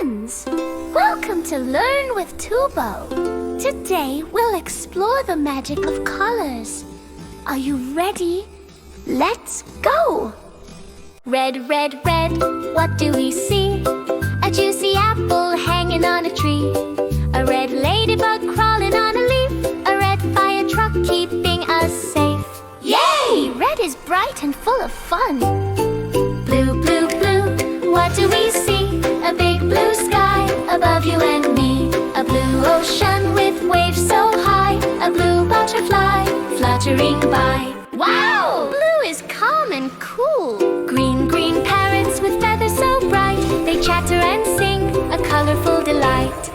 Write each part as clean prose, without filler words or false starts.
friends! Welcome to Learn with ToBo. Today we'll explore the magic of colors. Are you ready? Let's go! Red, red, red, what do we see? A juicy apple hanging on a tree. A red ladybug crawling on a leaf. A red fire truck keeping us safe. Yay! Red is bright and full of fun. Blue, blue, blue, what do we see? A big blue sky above you and me. A blue ocean with waves so high. A blue butterfly fluttering by. Wow! Blue is calm and cool. Green, green parrots with feathers so bright. They chatter and sing, a colorful delight.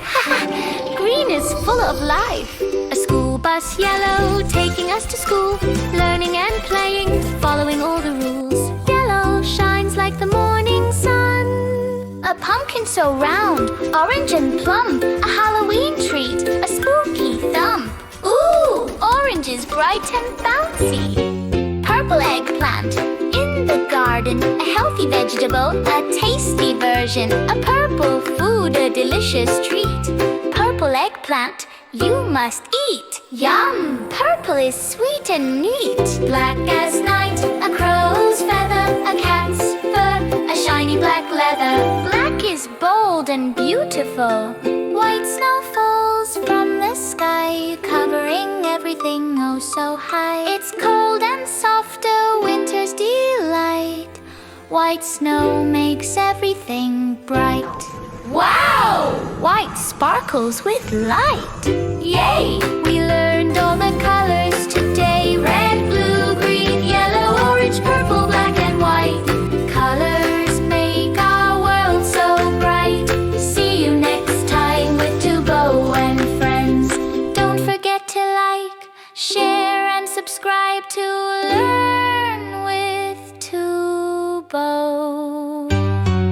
Green is full of life. A school bus yellow taking us to school. Learning and playing, following all the rules. Yellow shines like the morning sun. A pumpkin so round, orange and plum. A Halloween treat, a spooky thump. Ooh, orange is bright and bouncy. Purple eggplant, in the garden. A healthy vegetable, a tasty version. A purple food, a delicious treat. Purple eggplant, you must eat. Yum! Purple is sweet and neat. Black as night, a crow's feather. A cat's fur, a shiny black leather. Black is bold and beautiful. White snow falls from the sky, covering everything oh so high. It's cold and soft, a winter's delight. White snow makes everything bright. Wow! White sparkles with light. Yay! We learned all the colors today. Red, blue, green, yellow, orange, purple, black and white. Colors make our world so bright. See you next time with ToBo and friends. Don't forget to like, share and subscribe to